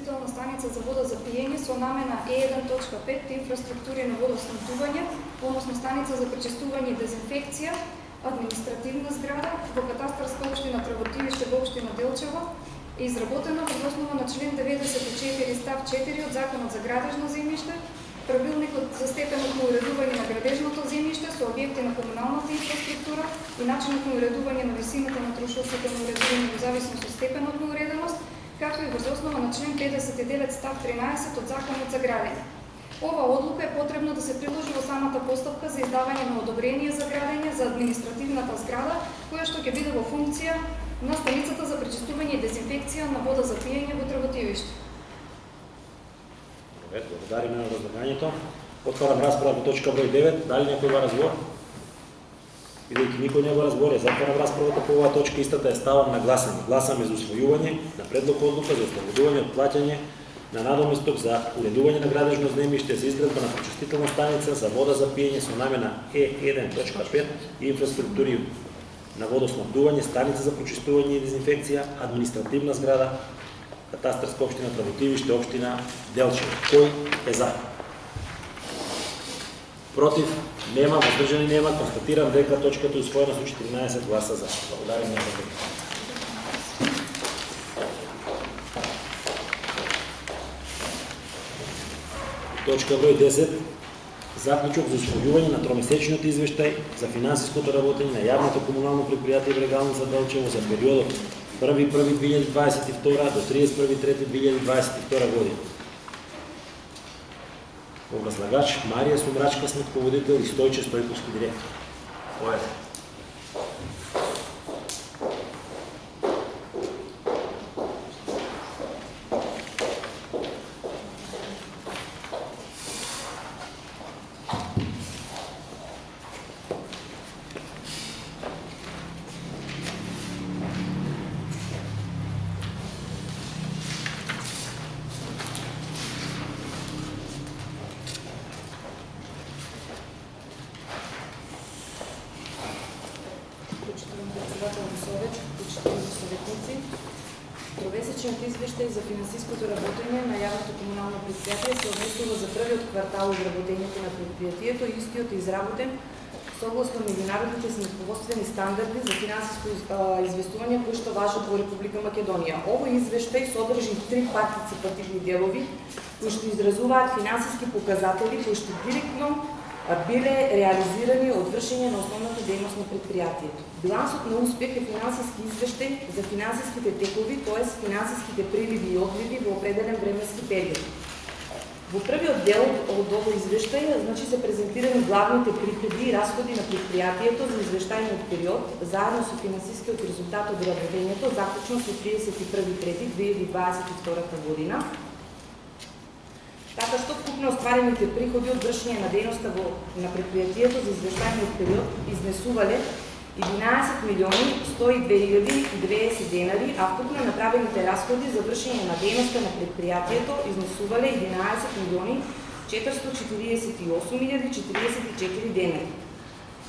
пречистителна станица за вода за пиење со намена E1.5 инфраструктури на водоснабдување, односно станица за пречистување и дезинфекција, административна зграда во катастарска општина Тработивиште во општина Делчево, е изработена во основа на член 94 став 4 од Законот за градежно земјиште, Правилникот за степенот на уредување на градежното земјиште со објекти на комуналната инфраструктура и начинот на уредување на висината на трошоците на уредување во зависност од степенот на уреденост, както и врз основа на член 59 став 13 од Законот за градење. Ова одлука е потребно да се приложи во самата постапка за издавање на одобрение за градење за административната зграда, која што ќе биде во функција на станицата за пречистување и дезинфекција на вода за пиење во Тработивиште. Благодариме на разлагањето. Отварам расправа по точка број 9. Дали некој има разбор? Бидејќи никој не го разбори, затварам расправата по оваа точка, истата е ставам на гласање. Гласаме за усвојување на предлог одлука за ослободување од плаќање на надоместок за уредување на градежно земјиште за изградба на пречистителна станица за вода за пиење со намена E1.5 и инфраструктури на водоснабдување, станица за пречистување и дезинфекција, административна зграда, катастарска општина Тработивиште, општина Делчево. Кој е за? Против? Нема, воздржани нема. Констатирам дека точката е усвоена со 14 гласа за. Благодарам на вниманието. Точка број 10. Заклучок за усвојување на тромесечниот извештај за финансиското работење на јавното комунално предпријатие Брегалница за Делчево за периодот 1.1.2022 до 31.3.2022 година. Образлагач Марија Сумрачка, сметководител, и Стојче Стојковски, директор. Појде. Тромесечниот извештај за финансиското работење на јавното комунално предпријатие се однесува за првиот квартал изработењето на предпријатието и истиот е изработен согласно меѓународните сметководствени стандарди за финансиско известување кои што важат во Република Македонија. Овој извештај содржи 3 партиципативни делови кои што изразуваат финансиски показатели кои што директно биле реализирани од вршење на основната дејност на предпријатието. Билансот на успех е финансиски извештај за финансиските текови, т.е. финансиските приливи и одливи во определен временски период. Во првиот дел од овој извештај се презентирани главните приходи и расходи на предпријатието за извештајниот период, заедно со финансискиот резултат од работењето, заклучно со 31.3.2022 година. Така што вкупно остварените приходи од вршење на дејноста на предпријатието за извештајниот период изнесувале 11.102.090 денари, а вкупно направените расходи за вршење на дејноста на предпријатието изнесувале 11.448.044 денари.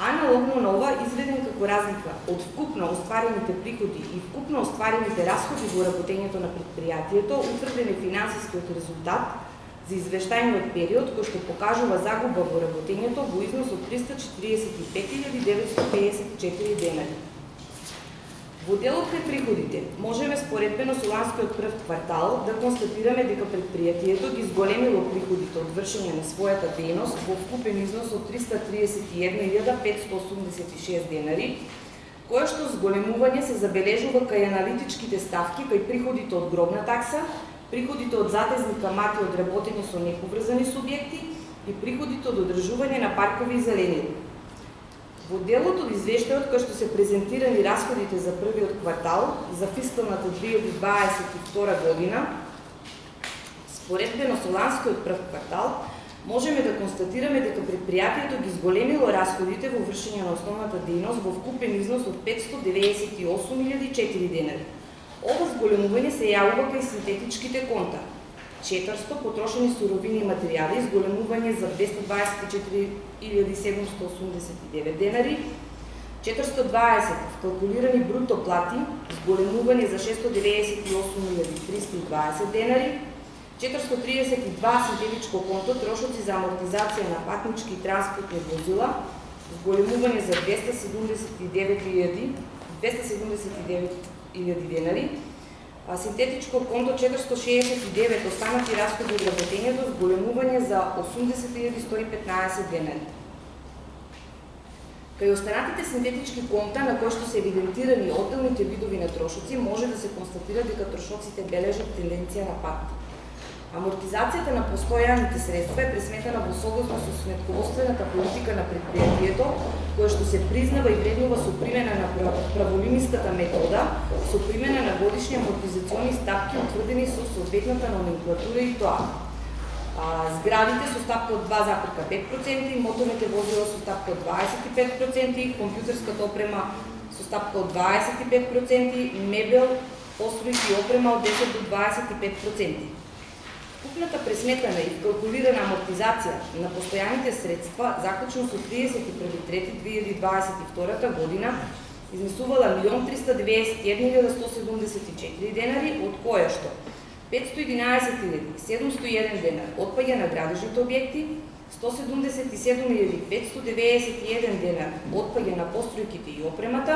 Аналогно на ова, изведен како разлика од вкупно остварените приходи и вкупно остварените расходи во работењето на предпријатието, утврден е финансискиот резултат за извештајниот период, кој што покажува загуба во работењето во износ од 345.954 денари. Во делот на приходите, можеме споредбено со ланскиот прв квартал да констатираме дека предпријатието ги зголемило приходите од вршење на својата дејност во вкупен износ од 331.586 денари, кое што зголемување се забележува кај аналитичките ставки, кај приходите од гробна такса, приходите од затезни камати од работење со неповрзани субјекти и приходите од одржување на паркови и зеленини. Во делот од извештајот кој што се презентирани расходите за првиот квартал за фискалната 2022 година, споредбено со ланскиот прв квартал, можеме да констатираме дека предпријатието ги зголемило расходите во вршење на основната дејност во вкупен износ од 598.004 денари. Ова зголемување се јавува кај синтетичките конта. 400 потрошени суровини и материјали, зголемување за 224.789 денари, 420 вкалкулирани бруто плати, зголемување за 698.320 денари, 432 синтетичко конто трошоци за амортизација на патнички и транспортни возила, зголемување за 279.000 денари, а синтетичко конто 469 останати расходи од работењето, зголемување за 80.115 денари. Кај останатите синтетички конта на кои што се евидентирани одделните видови на трошоци, може да се констатира дека трошоците бележат тенденција на пад. Амортизацијата на постојаните средства е пресметана во согласно со сметководствената политика на предпријатието, која што се признава и вреднува со примена на праволиниската метода, со примена на годишни амортизациони стапки утврдени со соодветната номенклатура и тоа. Зградите со стапка од 2,5%, моторните возила со стапка од 25%, компјутерската опрема со стапка од 25%, мебел, постројки и опрема од 10 до 25%. Купната пресметана и калкулирана амортизација на постојаните средства, заклучно со 31.3.2022 година, изнесувала 1.391.174 денари, од која што 511.701 денар отпаѓа на градежните објекти, 177.591 денар отпаѓа на постројките и опремата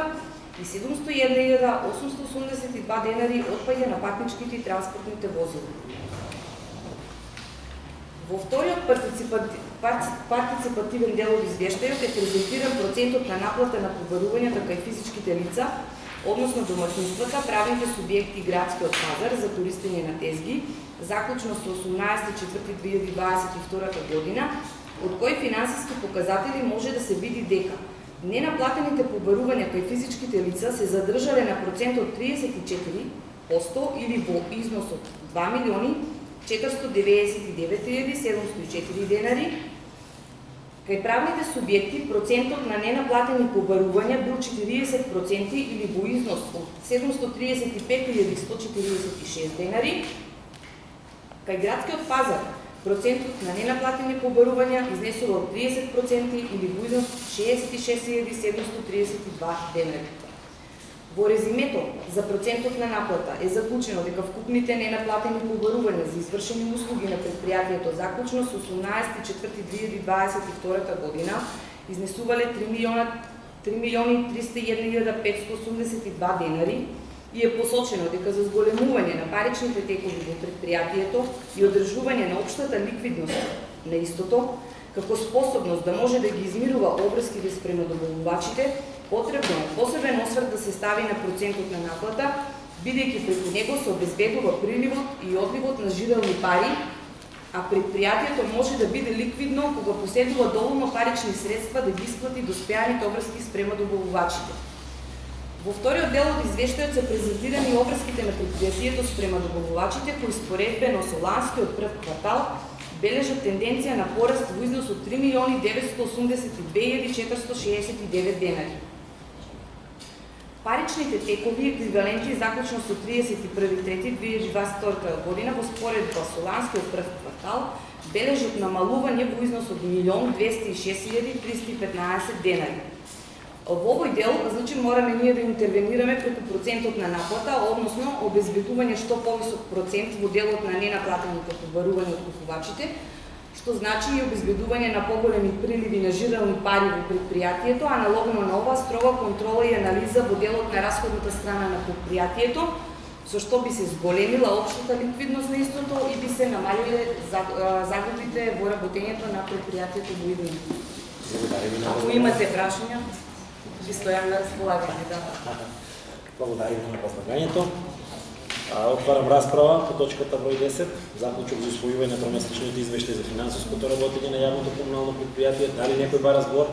и 701.882 денари отпаѓа на патничките и транспортните возила. Во вториот партиципативен дел од извештајот е презентиран процентот на наплата на побарувањата кај физичките лица, односно домаќинствата, правните субјекти градскиот пазар за туристење на тезги, заклучно со 18.4.2022 година, од кои финансиски показатели може да се види дека ненаплатените побарувања кај физичките лица се задржале на процент од 34% или во износ од 2.499.704 денари. Кај правните субјекти процентот на ненаплатени побарувања бил 40% или во износ од 735.146 денари. Кај градскиот пазар процентот на ненаплатени побарувања изнесува од 30% или во износ 66.732 денари. Во резимето за процентот на наплата е заклучено дека вкупните ненаплатени побарувања за извршени услуги на предпријатието заклучно со 18.4.2022 година изнесувале 3.301.582 денари и е посочено дека за зголемување на паричните текови во предпријатието и одржување на општата ликвидност на истото, како способност да може да ги измирува обврските спрема добавувачите, потребно е посебен осврт да се стави на процентот на наплата, бидејќи преку него се обезбедува приливот и одливот на жирални пари, а предпријатието може да биде ликвидно кога поседува доволно парични средства да ги исплати доспеаните обврски спрема добавувачите. Во вториот дел од извештајот се презентирани обврските на предпријатието спрема добавувачите, кои споредбено со ланскиот прв квартал бележат тенденција на пораст во износ од 3.982.469 денари. Паричните текови еквиваленти заклучно со 31.3.2022 година во споредба со ланскиот прв квартал бележат намалување во износ од 1.206.315 денари. Во овој дел, значи, мораме ние да интервенираме преку процентот на наплата, односно обезбедување што повисок процент во делот на ненаплатените побарувања од купувачите, што значи и обезбедување на поголеми приливи на жирални пари во предпријатието, аналогно на ова строга контрола и анализа во делот на расходната страна на предпријатието, со што би се зголемила општата ликвидност на истото и би се намалиле загубите во работењето на предпријатието во иднина. Ако имате прашања, ви стојам на располагање, да. Благодарим на возлагањето. Отварам расправа по точката број 10, заклучок за усвојување на тромесечните извештаи за финансиското работење на јавното комунално предпријатие. Дали некој бара збор?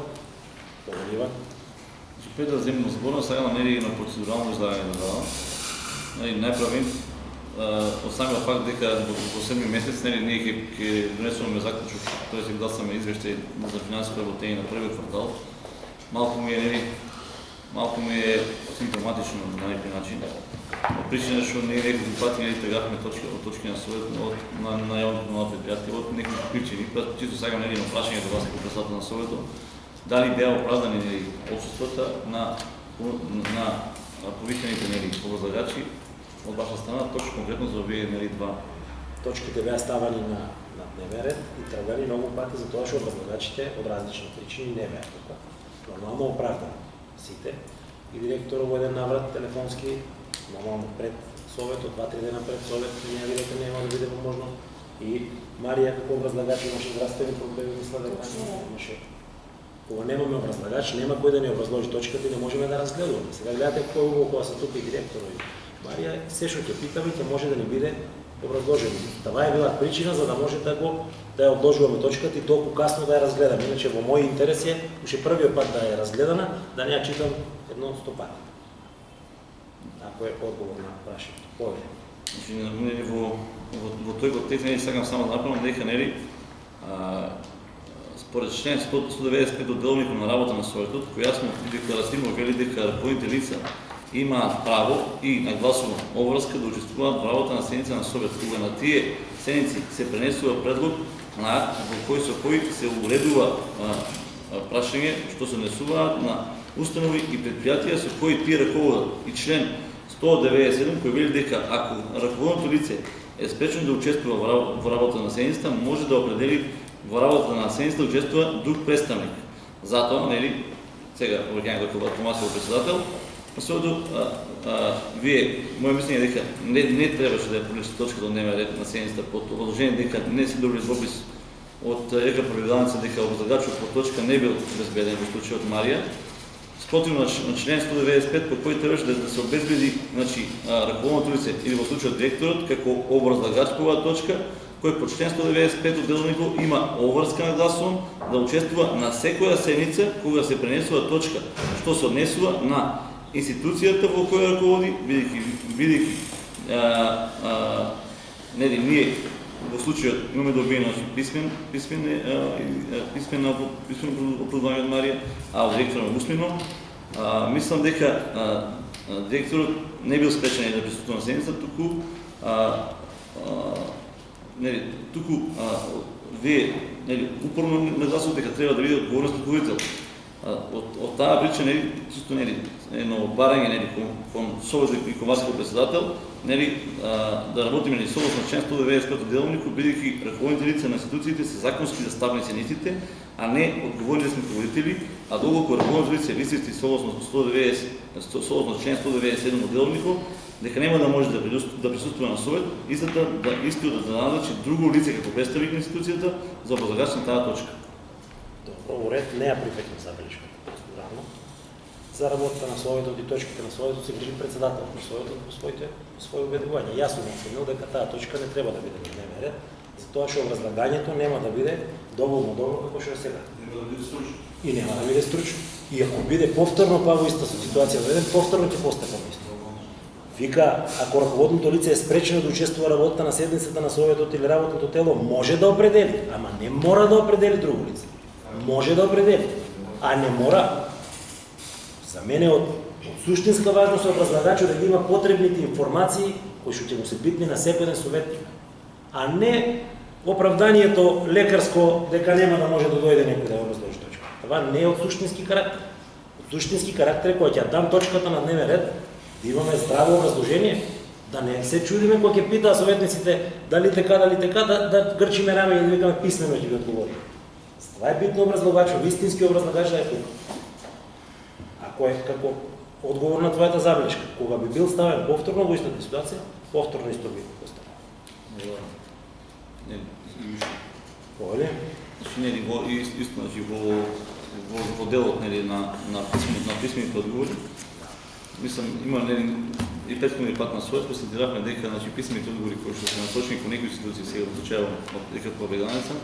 Благодарива. Пред да земно зборно, сега намери на процедурално излагање да дадам. Најправим, од самиот факт дека во 7 месец ние ќе донесуваме заклучок, тоест ќе гласаме извештај за финансиско работење на првиот квартал. Малку ми е симптоматично на некој начин. Причина што ние неколку пати не тргавме од точки на совет на јавното комунално предпријатие од неколку причини. Чисто сакам едно прашање до вас како председател на советот. Дали беа оправдани отсуствата на повиканите образлагачи од ваша страна, точно конкретно за овие два точките беа ставани на дневен ред и тргани многу пати за тоа што образлагачите од различни причини не беа тука. Нормално оправдано сите и директорот во еден наврат телефонски, нормално пред советот, 2-3 дена пред совет, ние ви дека нема да биде возможно. И Марија како образлагач имаше здравствени проблеми, мисля дека имаше. Кога немаме образлагач, нема кој да ни образложи точката и не можеме да разгледуваме. Сега гледате кој убаво кога се тука и директорот. Марија, се што ќе питаме, ќе може да ни биде образложено. Това е била причина за да може да ја одложуваме точката и толку касно да ја разгледаме. Иначе во мој интерес е уште првиот пат да ја разгледана, да не ја читам едно 100 пати. Ако е одговор на прашањето. Повеќе. Значи, во тој контекст не сакам само да напомнам дека нели според член 195 од деловникот на работа на Советот, кој јасно и декларативно вели дека ръководните лица имаат право и нагласувано обврска да учествуваат во работа на седница на Совет, кога на тие седници се пренесува предлог на акт во кој се уредува прашање што се однесуваат на установи и предпријатија со кои тие ръководат. И член 197 кој вели дека ако ръководното лице е спречено да учествува во работа на седницата, може да определи во работата на седницата да учествува друг представник. Затоа, нели, сега обраќање како Томасов председател, вие, моје мислење дека не требаше да ја понесе точката од дневен ред на седницата под образложение дека не се добри допис од ЕК правилницата дека образлагачот по точка не бил безбеден во случајот Марија. Спротивно на член 195 по кој требаше да се обезбеди, значи, ръководното лице или во случајот директорот како образлагач по оваа точка, кој по член 195 од деловникот има обврска на гласуван да учествува на секоја седница кога се пренесува точка што се однесува на институцијата во која ръководи, бидејќи нели ние во случајот имаме добиено писмено оправдање од Марија, а од директорот усмено. Мислам дека директорот не бил спречен да присуствува на седница, туку вие упорно нагласувате дека треба да биде одговорност ръководител. Од таа причина, чисто едно барање кон Советот и кон вас како председател, да работиме согласно член 195 од деловникот, бидејќи ръководните лица на институциите се законски заставници на истите, а не одговорни ръководители, а доколку ръководното лице листи согласно член 197 од деловникот, дека нема да може да присуствува на совет, истиот да назначи друго лице како представник на институцијата за образлагач на таа точка. Добро, уред, не ја прифатим забелешката процедурално. За работата на Советот и точките на Советот се грижи председател на Советот по своји убедувања. Јас сум оценил дека таа точка не треба да биде на дневен ред, затоа што образлагањето нема да биде доволно добро како што е сега. Нема да биде стручно. И нема да биде стручно. И ако биде повторно па во иста ситуација доведен, повторно ќе постапаме исто. Вика, ако ръководното лице е спречено да учествува работата на седницата на Советот или работното тело, може да определи, ама не мора да определи друго лице. Може да определи, а не мора. За мене од суштинска важност образлагачот да ги има потребните информации кои што ќе му се битни на секој ден советник, а не оправданието лекарско дека нема да може да дојде некој да ја образложи точка. Това не е од суштински карактер. Од суштински карактер е кога ќе дам точката на дневен ред, да имаме здраво образложение, да не се чудиме кога ќе питаа советниците дали така, да грчиме раме и да викаме писмено ќе ви одговори. Това е битно образлагачот, вистински образлагач да е тук. Ако е како одговор на твојата забелешка, кога би бил ставен повторно во истата ситуација, повторно исто би поставен. Поле? Исто, во делот на писмените одговори, мислам, има и претходниот пат на Совет, констатиравме дека писмените одговори кои што се насочени кон некои институции, сега во случајот од ЕКП Беганица,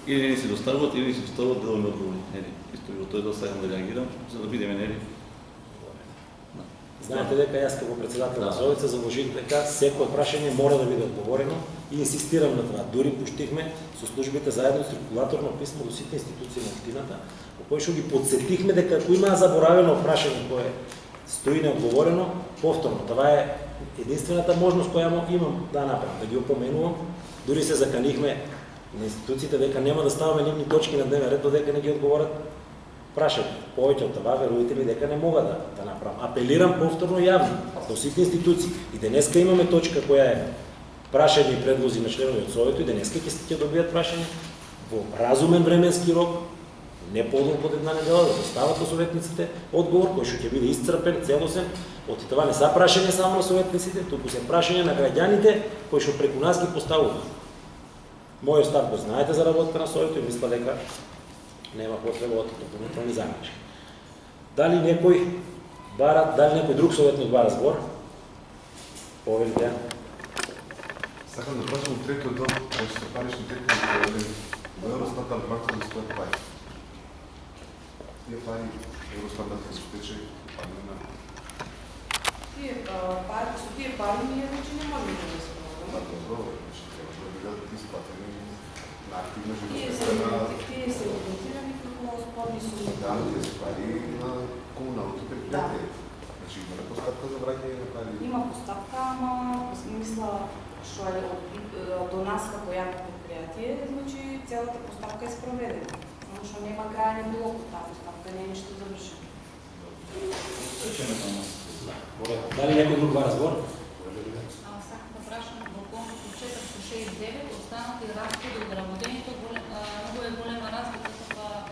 или не се доставуват, или не се доставуват деловни одговори. Исто во тој дел сакам да реагирам, за да бидеме Знаете дека јас како председател на Совет се заложив дека секој прашање мора да биде одговорено и инсистирам на това. Дури пуштихме со службите заедно циркулаторно писмо до сите институции на општината, во кој што ги подсетихме дека ако има заборавено прашање кое стои неодговорено, повторно. Това е единствената можност која имам да направам, да ги опоменувам. Дури се заканихме на институциите дека нема да ставаме нивни точки на дневен ред додека не ги одговорат прашање. Повеќе од това, верувате ми дека не мога да направам. Апелирам повторно јавно до сите институции. И денеска имаме точка која е прашања и предлози на членови од Советот и денеска ќе добијат прашања во разумен временски рок, не подолго од една недела, да достават до советниците одговор кој што ќе биде исцрпен, целосен. Од това не са прашања само на советниците, туку се прашања на граѓаните кои што преку нас ги поставуваат. Мојот став го знаете за работата на Советот и мисля дека нема потреба од дополнителни замечки. Дали некој друг советник бара збор? Повелите. Сакам да прашам третиот дел, кога се парични текови, Евростат максимум да стоят пари. Тие пари Евростат да се тече, Тие пари ние вече не можеме да се справим. Добро, треба да бидат исплатени на активна Тие се регламентирани како спорни суми. Да, тие се пари на комуналните предприятия. Значи има постапка за враќање на пари. Има постапка, ама мисла што е до нас како јавно предпријатие, значи целата постапка е спроведена. Само што нема крајен блок од таа постапка, не е ништо завршено. Дали некој друг бара збор? Сакам да прашам во конкурс 469 останати расходи од работењето, многу е голема разлика како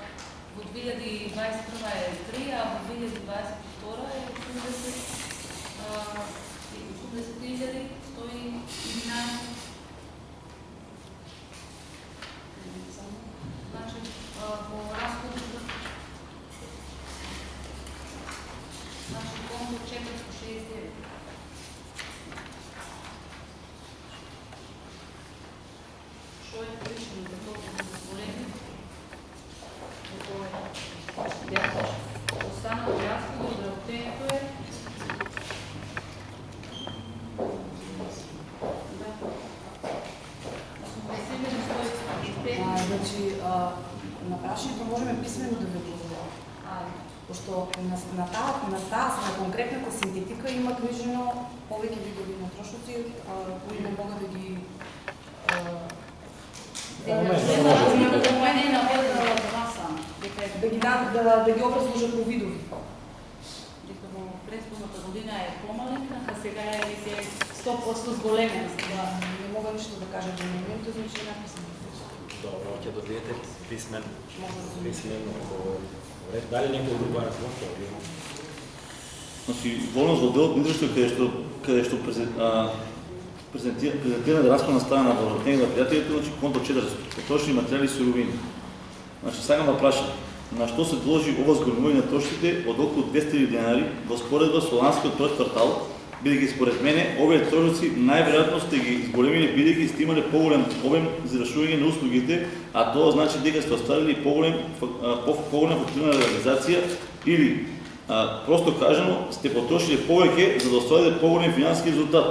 во 2021 е 3, а во 2022 е 80.111. Значи, во расходите, значи конкурс 469. Што е причина за толку големи? Останало разходи од работењето е Значи, на прашањето можеме писмено да ви одговориме. Пошто на таа конкретната синтетика има книжено повеќе видови на трошоци, кои не могат да ги да ги образложат по видови. Дека во претходната година е помалена, а сега е 100% зголемена. Не мога ништо да кажа до моментот, значи е написано. Добро, ќе добиете писмен одговор. Дали некој друг бара збор? Значи, волност во делот на извештај каде што презентирана расходна страна на вработење на предпријатието, значи конто 400, потрошни материјали и суровини. Значи, сакам да прашам, на што се должи ова зголемување на трошците од околу 200.000 денари во споредба со ланскиот прв квартал, бидејќи според мене овие трошоци најверојатно сте ги зголемиле бидејќи сте имале поголем обем за извршување на услугите, а тоа значи дека сте оставили поголем фактурна реализација или просто кажано сте потрошиле повеќе за да остварите поголем финансиски резултат.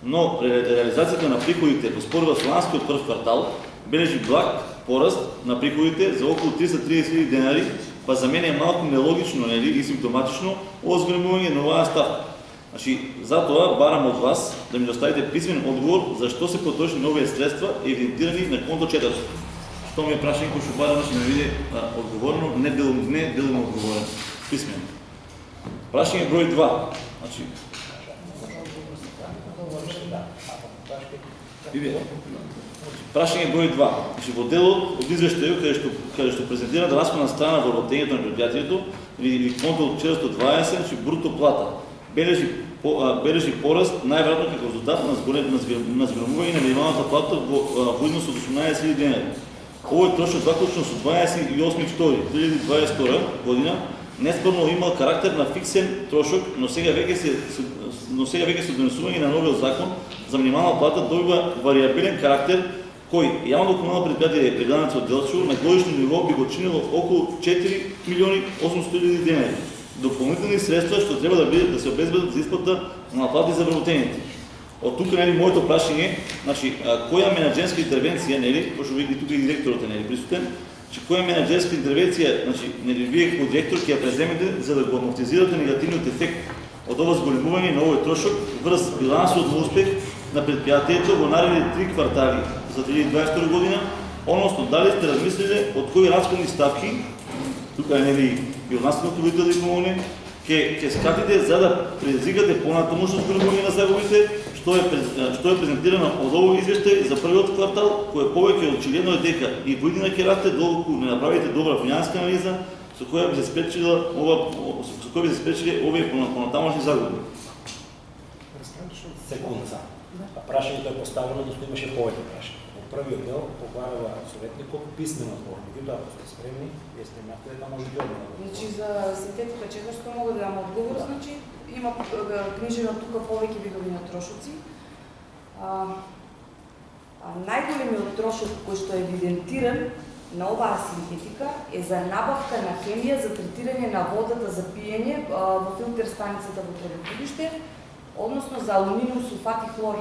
Но реализацијата на приходите во споредба со ланскиот прв квартал бележи благ пораст на приходите за околу 330.000 денари, па за мене е малку нелогично и симптоматично ова зголемување на оваа ставка. Значи, затоа барам од вас да ми доставите писмен одговор зашто се потрошени овие средства евидентирани на конто 400. Што ми е прашање кој што барам да ми биде одговорно, не делно одговорен, писмен. Прашање број 2. Значи, прашање број 2. Значи, во делот од извештајот каде што презентира расходна страна во вработењето на предпријатието или конто 420, значи бруто плата бележи пораст најверојатно како резултат на зголемување на минималната плата во износ од 18.000 денари. Овој трошок заклучно со 28.2.2022 година неспорно имал карактер на фиксен трошок, но сега веќе со донесување на новиот закон за минимална плата добива варијабилен карактер кој јавно комунално предпријатие Граѓанец од Делчево на годишно ниво би го чинило околу 4.800.000 денари. Дополнителни средства што треба да се обезбедат за исплата на плати за вработените. Од тука моето прашање, значи која менаџерска интервенција, пошто види тука и директорот е присутен, че која менаџерска интервенција, значи вие како директор ќе ја преземете за да го амортизирате негативниот ефект од ова зголемување на овој трошок врз билансот на успех на предпријатието во наредните 3 квартали за 2022 година, односно дали сте размислиле од кои расходни ставки, тука и наставното видите да ви помогне, ќе скратите за да предизвикате понатамошно зголемување на загубите, што што е презентирано од овој извештај за првиот квартал, кој е повеќе очигледно е дека и година ќе расте доколку не направите добра финансиска анализа со која би се спречили овие понатамошни загуби. Секунда. Прашањето е поставено, но имаше повеќе прашања. Во првиот дел поглавува советникот писмен одговор. Меѓутоа, ако сте спремни, вие снимате дека може да одговор. Значи за синтетика 400 мога да дам одговор, значи има книжено тука повеќе видови на трошоци. Најголемиот трошок кој што е евидентиран на оваа синтетика е за набавка на хемија за третирање на водата за пиење во филтер станицата во Требовиште, односно за алуминиум сулфат и хлор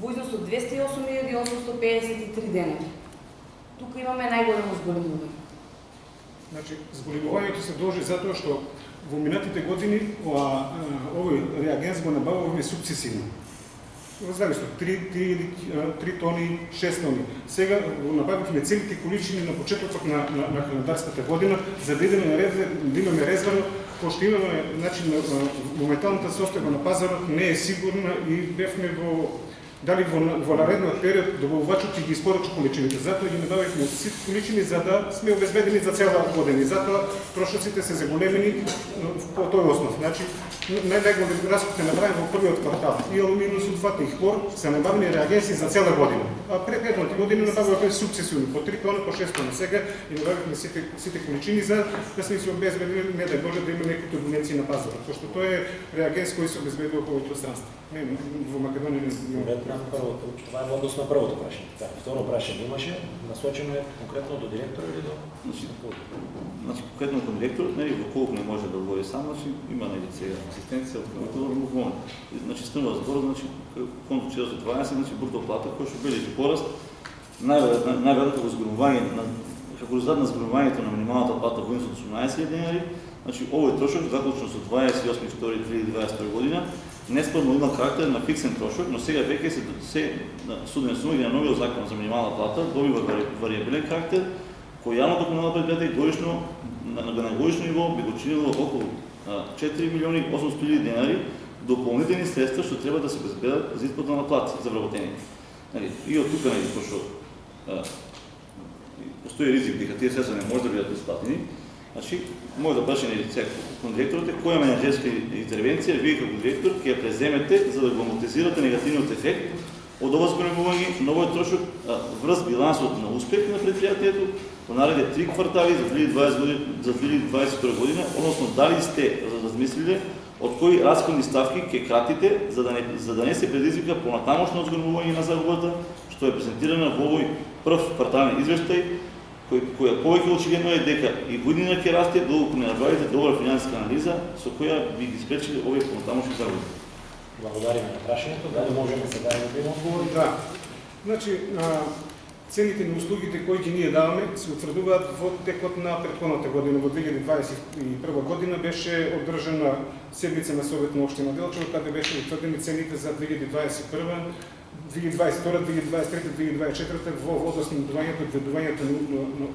во износ од 208.853 денари. Тука имаме најголемо зголемување. Значи, зголемувањето се дължи затоа што во минатите години овој реагенс го набавуваме сукцесивно. Зависно, 3 тони, 6 тони. Сега го набавихме целите количини на почетокот на календарската година, за да имаме резвано, пошто имаме, значи, моменталната состојба на пазарот не е сигурна и бевме дали во наредниот период добавувачот ќе ги испорача количините. Затоа ги набавихме сите количини за да сме обезбедени за цела година. И затоа трошоците се заголемени по тој основ. Значи, најголем расход е направен во првиот квартал. И алуминиум сулфат и хлор се набавени реагенси за цела година. А предходните години набавуваме сукцесивно, по 3 тони, по 6 тони. Сега и набавихме сите количини за да сме се обезбедени, не да може да има некои турбуленции на пазарот, пошто тоа е реагенс кој се обезбедува во пространство. Во Македонија не Това е во однос на првото прашање. Второ прашање имаше, насочено е конкретно до директора или до... Значи, конкретно кон директорот, во колку не може да говори сам, значи има сега асистенција од комитетот. Значи, станува збор, значи, кон 420, значи, бруто плата, кој што бележи пораст, најверојатно во зголемување, како резултат на зголемувањето на минималната плата во износ од 18 денари, значи, овој трошок, заклучно со 28.2.2022 година, неспорно има карактер на фиксен трошок, но сега веќе се суденесување на новиот закон за минимална плата добива вариабилен карактер, кој јавното комунално предпријатие годишно на годишно ниво би го чинило околу 4.800.000 денари дополнителни средства што треба да се обезбедат за исплата на плати за вработените. И од тука, пошто постои ризик дека тие средства не може да бидат исплатени, значи, може да прашање лице кон директорите, која менеджерска интервенција вие како директор ќе ја преземете за да го амортизирате негативниот ефект од ова зголемување на овој трошок врз билансот на успех на предпријатието во наредните 3 квартали за 2022 година, односно дали сте размислиле од кои расходни ставки ќе кратите за да не се предизвика понатамошно зголемување на загубата, што е презентирана во овој прв квартален извештај, која повеќе очигледно е дека и година ќе расте доколку не направите добра финансиска анализа со која би ги спречили овие понатамошни загуби. Благодариме на прашањето. Дали можеме сега да добиеме одговори? Да. Значи, цените на услугите кои ги ние даваме се утврдуваат во текот на предходната година. Во 2021 година беше одржана седница на Совет на општина Делчево, каде беше утврдени цените за 2021, 2022, 2023, 2024 во водоснабдувањето и ведувањето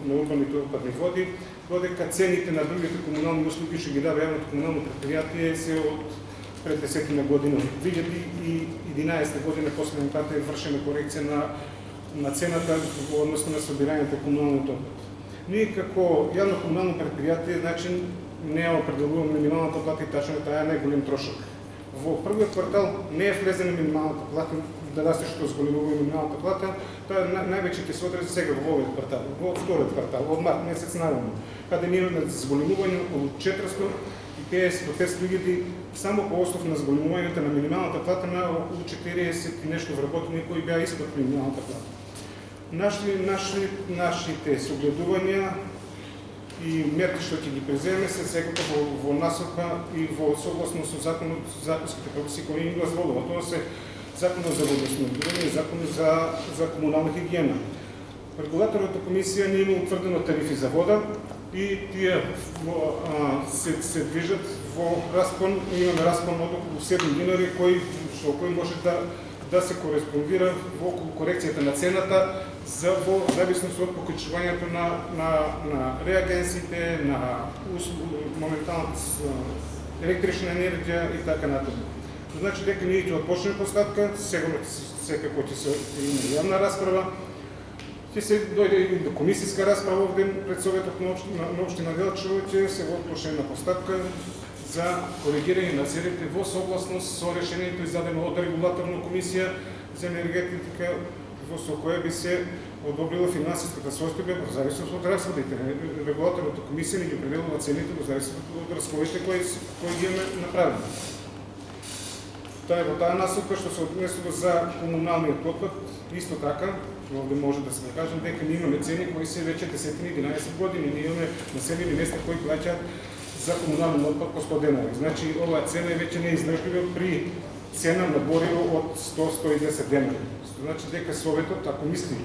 на урбаните отпадни води, додека цените на другите комунални услуги што ги дава јавното комунално предпријатие се од пред 10 година. 2011 година последен пат е вршена корекција на цената во однос на собирањето комуналното отпад. Ние како јавно комунално предпријатие, значи, не определуваме минималната плата и тачно таа е најголем трошок. Во првиот квартал не е влезена минималната плата, да расте што зголемува минималната плата, тоа највеќе ќе се одрази сега во овој квартал, во вториот квартал, од март месец наваму, каде ние имаме зголемување околу 450 до 500.000 само по основ на зголемувањето на минималната плата на околу 40 и нешто вработени кои беа испод минималната плата. Нашите согледувања и мерки што ќе ги преземеме се секако во насока и во согласно со законот, законските прописи кои ни дозволува. Тоа се законот за водоснабдување и законот за комунална хигиена. Регулаторната комисија не има утврдено тарифи за вода и тие се движат во распон, имаме распон од околу 7 динари кој може да се кореспондира во корекцијата на цената во зависност од покачувањето на реагенсите, на моменталната електрична енергија и така натаму. Значи дека ние ќе отпочнеме постапка, секако ќе се има јавна расправа, ќе се дојде и до комисијска расправа овде пред Советот на општина Делчево, ќе се отпочне на постапка за коригирање на цените во согласност со решението издадено од регулаторна комисија за енергетика, во со кое би се одобрила финансиската состојба во зависност од расходите. Регулаторната комисија не ги определува цените во зависност од расходите кои ги имаме направени. Тоа е во таа насока што се однесува за комуналниот отпад, исто така, овде може да се кажем дека ние имаме цени кои се веќе 10-11 години, ние имаме населени места кои плаќаат за комунален отпад по 100 денари. Значи оваа цена е веќе неиздржлива при цена на гориво од 100-110 денари. Значи дека Советот, ако мисли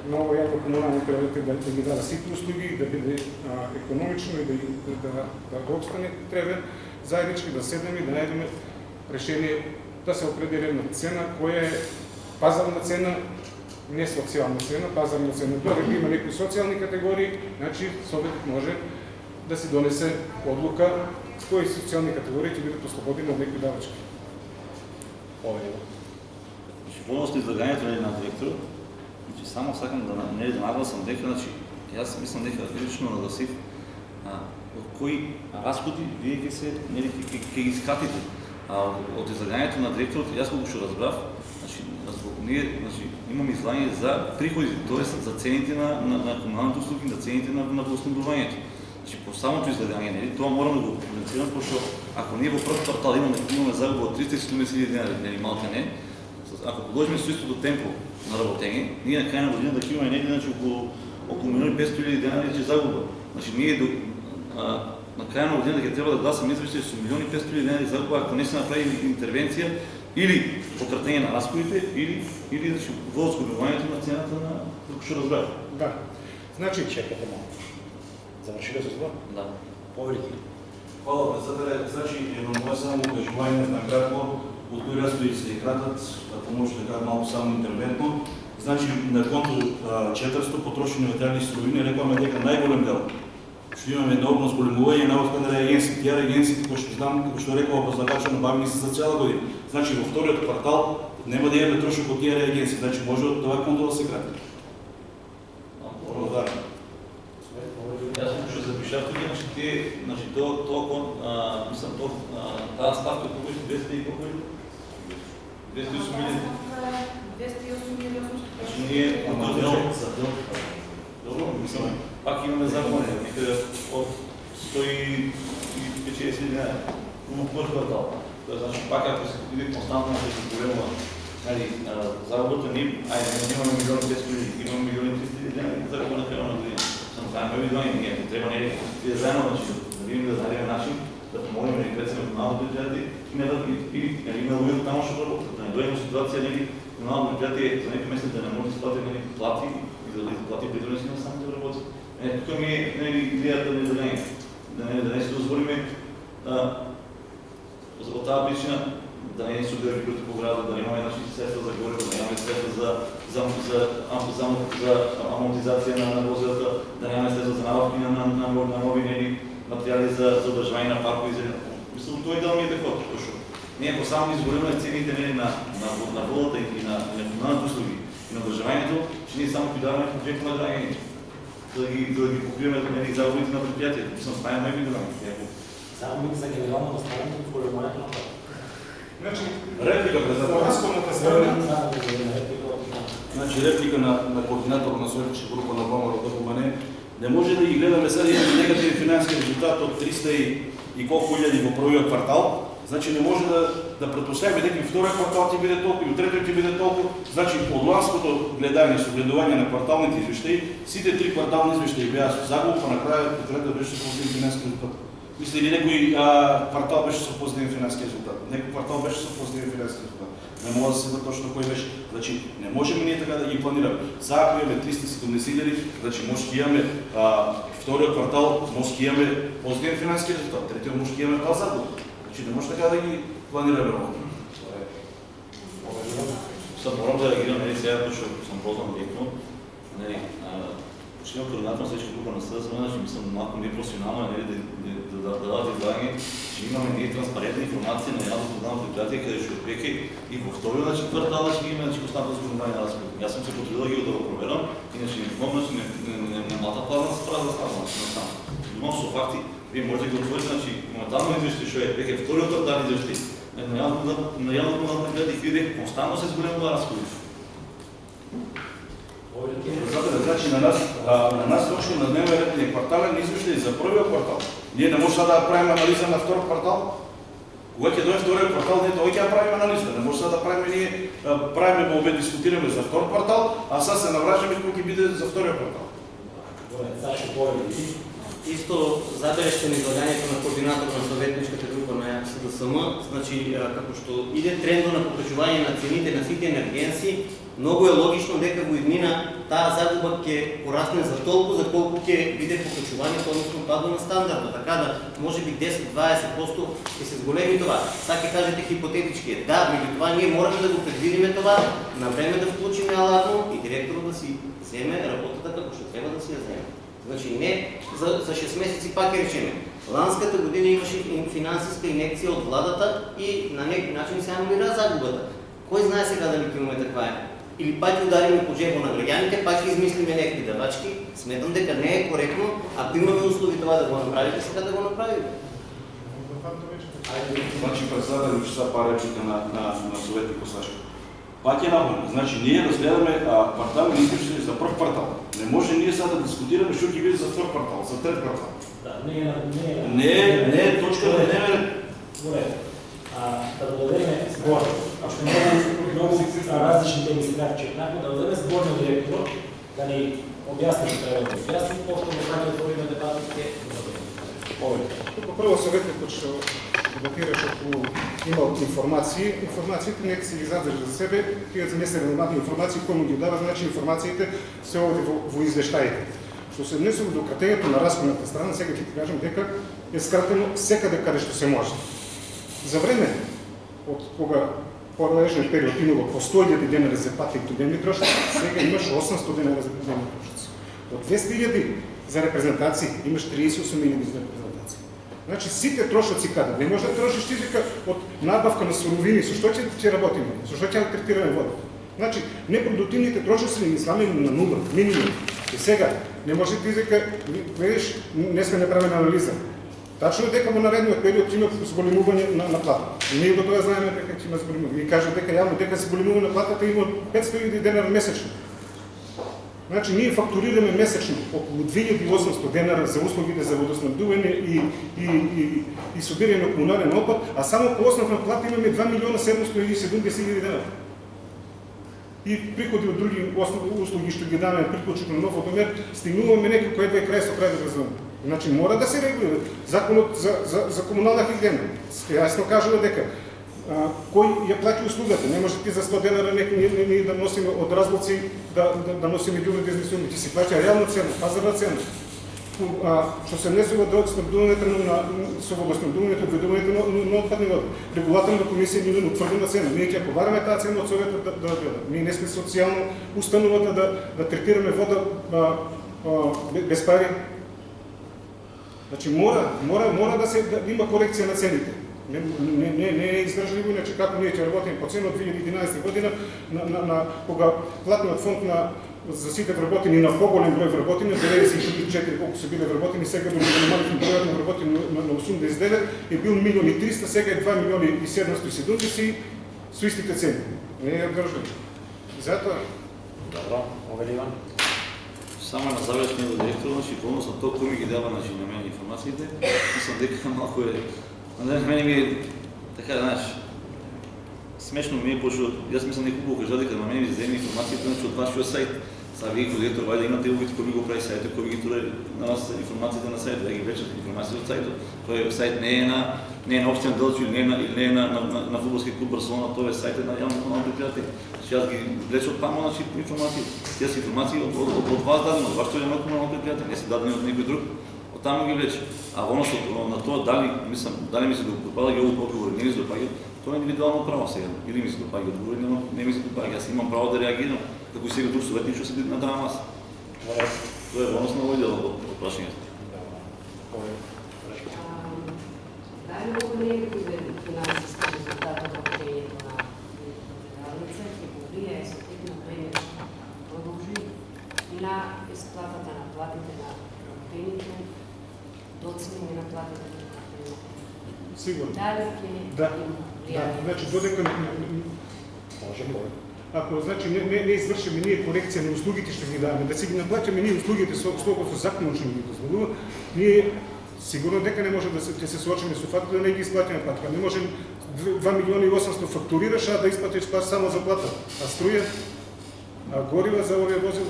ново јавно комунално предпријатие да ги дава сите услуги, да биде економично и да го обстане, треба заеднички да седнеме и да најдеме решение да се определи една цена која е пазарна цена, не социјална цена, пазарна цена. Додека има некои социјални категории, значи Советот може да си донесе одлука с кои социјални категории ќе бидат ослободени од некои давачки. Во однос на излагањето на директорот, само сакам да нагласам дека, јас мислам дека лично нагласив кои расходи вие ќе ги скатите. Од излагањето на директорот, јас колку што разбрав, ние имаме излагање за приходите, т.е. за цените на комуналните услуги, на цените на водоснабдувањето. По самото излагање, тоа морам да го коментирам, пошто ако ние во прв квартал имаме загуба од 370.000 денари, малку не, ако продолжиме со истото темпо на работење, ние на крај на година да имаме негде околу 1.500.000 денари загуба. Ние на крај на година ќе треба да гласаме извештај со 1.500.000 денари загуба, ако не се направи интервенција или пократење на расходите, или во оскорбувањето на цената на како што разбрав. Да. Значи, чекате малку. Завршиле со това? Да. Повреди. Хвала, председателе. Значи, едно мое само укажување на кратко, од кои разходи се кратат, ако може да кажа малку само интервентно. Значи, на конто 400 потрошени материјални суровини, рекуваме дека најголем дел што имаме еднообно зголемување на каде агенциите. Тие агенциите, кои што знам, како што рекува возлагачот, набавени се за цела година. Значи, во вториот квартал нема да имаме трошок од тие агенции. Значи, може од това конто да се крати. Благодарам. Јас што запишав тука, таа ставка колку е 200 и колку е? 208 милиони. 208 милиони. Значи ние од този дел, добро, мислам, пак имаме закон, некаде од 150 денари во прв квартал. Тоа значи пак ако се биде константно да се големува, загубата ние, имаме 1.500.000, имаме 1.300.000 денари за кога на крај на година. Това е видување, ние не треба да заедно да видим да најдеме начин да помогнеме и рецеме комуналното предпријатие и има луѓето таму што работат. Да не дојдеме ситуација комуналното предпријатие за некои месеци да не може да исплати плати и да плати придурни си на самите работи. Тука ми е идејата на излагање, да не се дозволиме од таа причина да не се одржи против града, да немаме средства за гориво, да немаме средства за амортизација на возилата, да немаме средства за набавки на нови материјали за одржување на паркови. Мислам, тој дел ми е таков, што ние ако само изголемаме цените на водата и на комуналните услуги и на одржувањето, че ние само придаваме конкретно на граѓаните, за да ги покриваме загубите на предпријатието. Мислам, това е мој видување. Само за генерално наставање и големувањето на това. Значи, реплика разходната страна. Значи, реплика на координатор на Советче група на ВМРО да помане. Не може да ги гледаме сега имаме негативен финансски резултат од 300 и колку илјади во првиот квартал. Значи, не може да претпоставиме дека и вториот квартал ќе биде толку, и третиот ќе биде толку. Значи, од ланското гледање, со гледување на кварталните извештаи, сите три квартални извештаи беа со загуба, па на крајот третиот беше со позитивен финансски резултат. Мисли ли некој квартал беше со позитивен финансски резултат? Некој квартал беше со позитивен финансски резултат. Не може да се знае точно кој беше. Значи, не можеме ние така да ги планираме. Сега ако имаме 370.000, значи може да имаме вториот квартал, може да имаме позитивен финансски резултат, третиот може да имаме два загуба. Значи не може така да ги планираме работа. Морам да реагирам сега, што сум познат директно. Ще имам координатор на всички група на съда, значи мислям малко непрофесионално да дадат излагане, че имаме ние транспарентна информация на явно програмно предприятие, къде ще отпеки и във втория на квартала ще имаме останалото компания на разходи. Аз съм се потрудил да го проверям, иначе не помня, че не малта плавна се прави да става на там. Имам со факти, вие можете да ги отворите, значи моментално извършите, що е пеке втория квартал извършите. На явно програмно предприятие хиляди константно се сголемува разходи. Значи на нас точно на дневен ред ни квартален извършили за първия квартал. Ние не можем да правим анализа на втори квартал. Когато дойде втория квартал, ние той ќе правим анализа. Не може да правим ние правим молбе, дискутираме за втори квартал, а сега се навраждаме кој ќе биде за втория квартал. Исто забелешка на излагањето на координатор на съветничката група на СДСМ, значи како што иде трендо на покачување на цените на сите енергенси, много е логично дека во иднина таа загуба ќе порасне за толку за колку ќе биде покачувањето, односно падо на стандарда. Така да може би 10-20% ќе се зголеми това. Сега ќе кажете хипотетички. Да, меѓу това ние мораме да го предвидиме това, на време да вклучиме алармо и директорот да си земе работата како што треба да си ја земе. Значи не за 6 месеци пак речеме. Ланската година имаше финансиска инекция от владата и на някакъв начин се анулира загубата. Кой знае сега дали имаме таква е? Или пак ќе удариме по джебо на граѓаните, пак ќе измислиме някакви давачки. Сметам дека не е коректно, ако имаме услови това да го направите, сега да го направим. Значи председател, че са пар речика на съветник Косашко. Пак е нахуй. Значи ние разгледаме квартални изпишни за пръв квартал. Не може ние сега да дискутираме, що ги биде за втор квартал, за трет квартал. Не е точка на дневен. Добре. Да дадем сбор. Ако много различни теми се бяха четнако, да дадем сборния директор, да ни обясни, че трябва да обясни, после да не отворим дебатите. Тук първо съветникът ще дебатираш, ако има информации. Информациите нека си ги задържа за себе, тия за несерелевантни информации, кому ги дава, значи информациите се оди во извещаите. Што се днесува до кратењето на разходната страна, сега ќе ти кажем дека е скратено секаде каде што се може. За време од кога по-належниот период имало по 100.000 денари за патни и студени трошоци, сега имаш 800 денари за студени трошоци. Од 200.000 за репрезентации имаш 38.000 за репрезентации. Значи сите трошоци каде? Не може да трошиш ти дека од набавка на суровини, со што ќе работиме, со што ќе третираме водата. Значи непродуктивните трошоци ни сламени на нула, минимум. И сега не може ти дека, видиш, не сме направени анализа. Тачно дека во наредниот период има зголемување на плата. И ние го тоа знаеме дека ќе има зголемување. И кажа дека јавно дека се зголемува на платата има 500.000 денара месечно. Значи ние фактурираме месечно околу 2.800 денара за услугите за водоснабдување и собирање на комунален отпад, а само по основна плата имаме 2.770.000 денара. И приходи од други услуги што ги даваме приклучок на нов водомер, стигнуваме некако едва и крај со крај да развиваме. Значи мора да се регулира. Законот за комунална хигиена јасно кажува дека кој ја плати услугата. Не може ти за 100 денара ние да носиме од разлоци, да носиме ѓубри да изнесуваме. Ти си плати реална цена, пазарна цена. Што се внесува до снабдувањето со водоснабдувањето, одведувањето на отпадни води. Регулаторната комисија ни утврдена цена. Ние ќе побараме таа цена од советот да гледа. Ние не сме социјално установата да третираме вода без пари. Значи мора да има корекција на цените. Не е издржливо, иначе како ние ќе работиме по цена од 2011 година кога платниот фонд за сите вработени на поголем број вработени, 94 колку се биле вработени, сега да намалихме бројот на вработени на 89, е бил 1.300.000, сега е 2.770.000 со истите цени. Не е одржливо. Затоа... Добро, Овеливан. Само на завршния до директор, значи полност на тоа кој ми ги дава на мен информациите, мислам дека малко е... Мене ми е, така, знаеш, смешно ми е, пошто јас мислам неколку кажа дека на мене ми земе информациите значи од вашиот сајт. Сега вие кој директор да имате увид кој ми го прави сајтот, кој ми ги туре на нас информациите на сајтот, да ги вечат информациите од сајтот. Тој сајт не е на општина Делчо или не е на фудбалски клуб Барселона, тоа е сајтот на јавно комунално предпријатие. Јас ги влечам од таму значи информации. Тие се информации од вас дадено, од вашето јавно комунално предпријатие, не се дадени од некој друг. Од таму ги влече. А во на тоа дали ми се допада ги одговори, не ми се допаѓа, тоа е индивидуално право сега. Или ми се допаѓа одговори, не ми се допаѓа. Јас имам право да реагирам, како и сега друг советник што се на таа маса. Тоа е бонус на овој дел од прашањето. Дали много негативен финансиски резултат од работењето на радница ќе повлијае сотетно време да продолжи на исплатата на платите на работените, доцнење на платите на работените? Сигурно. Дали ќе Да. има Да, влијание? значи додека ако значи не извршиме ние корекција на услугите што ги даваме, да си ги наплаќаме ние услугите со законот што ни ги дозволува, ние сигурно дека не може да се соочиме со фактот да не ги исплатиме платите. Не може 2 милиони и 800 фактурираш, а да исплатиш само за плата. А струја, а горива за овие возила.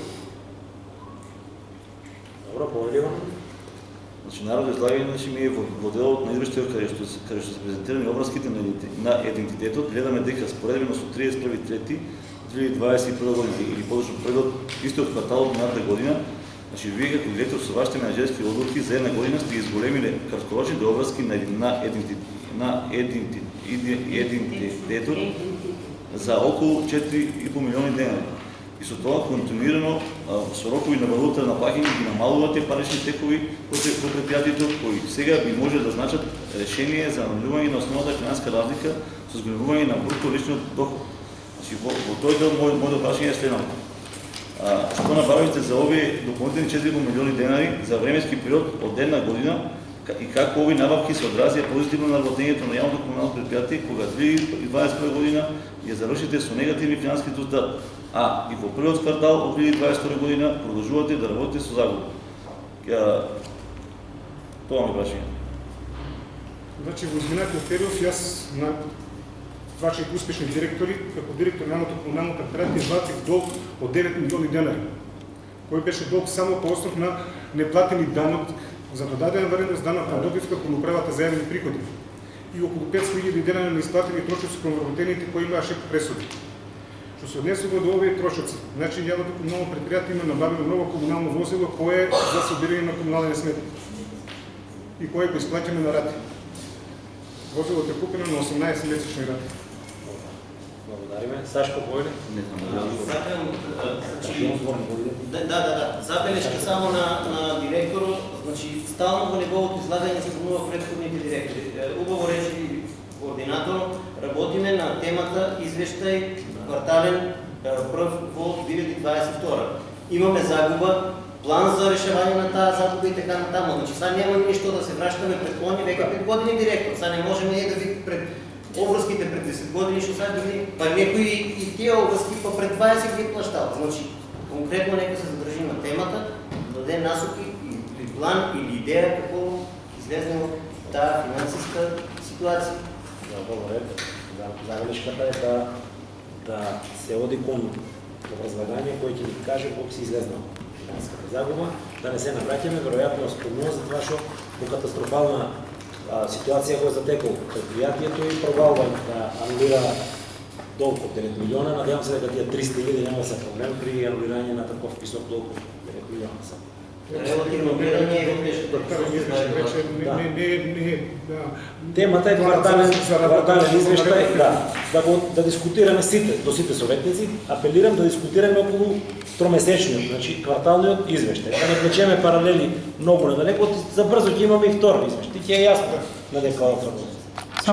Добро, повелива. Значи, народно излагање, значи, ние во делот на извештајот каде што се презентирани обврските на идентитетот, гледаме дека споредено со 31.3.2021 година или подочно првиот истиот квартал од минатата година, значи, вие како директор со вашите менеджерски одлуки за една година сте изголемиле краткорочните обврски на идентитетот за околу 4,5 милиони денари. И со тоа континуирано со рокови на валута на плаќање ги намалувате парични текови во предпријатието кои сега би може да значат решение за намалување на основната финанска разлика со зголемување на бруто личниот доход. Значи во тој дел моето прашање е следното. Што направите за овие дополнителни 4 милиони денари за временски период од една година и како овие набавки се одразија позитивно на работењето на јавното комунално предпријатие кога 2021 година ја завршите со негативни финански резултат, а и во првиот квартал од 2022 година продолжувате да работите со загуба. Тоа ми прашање. Значи во изминатиот период јас на вашите успешни директори, како директор на јавното комунално предпријатие, изплатив долг од 9 милиони денари, кој беше долг само по основ на неплатени данок за додадена вредност, данок на добивка кон управата за јавни приходи и околу 500.000 денари на исплатени трошоци кон вработените кои имаше пресуди. Што се однесува до овие трошоци, значи јавното комунално предпријатие има набавено ново комунално возило кое е за собирање на комунални сметки и кое го исплаќаме на рати. Возилото е купено на 18 месечни рати. Благодариме. Сашко Бојле? Не знам. Да. Забелешка само на директорот, значи стално во неговото излагање се спомнува претходните директори. Убаво речи координатор, работиме на темата извештај квартален прв во 2022. Имаме загуба, план за решавање на таа загуба и така натаму. Значи сега нема ништо да се враќаме пред коњи веќе 5 години директор. Сега не можеме да ви пред обврските пред 10 години што сега дори па некои и тие обврски па пред 20 ги плаштал. Значи конкретно нека се задржи на темата, да даде насоки или план или идеја како излезе од таа финансиска ситуација. Добре. Забелешката е да се оди кон образлагање кој ќе ни каже колку се излезнал финансиската загуба, да не се навраќаме, веројатно спомнува за тоа што во катастрофална ситуација го затекол предпријатието и провалува да анулира долг од 9 милиона. Надевам се дека тие 300.000 няма да се проблем при анулирање на таков висок долг од 9 милиона. Релативно гледање и беше Темата е квартален извештај, да дискутираме до сите советници. Апелирам да дискутираме околу тромесечниот, значи кварталниот извештај. Да не влечеме паралели многу надалеко, за брзо ќе имаме и втор извештај. Ќе е јасно на дека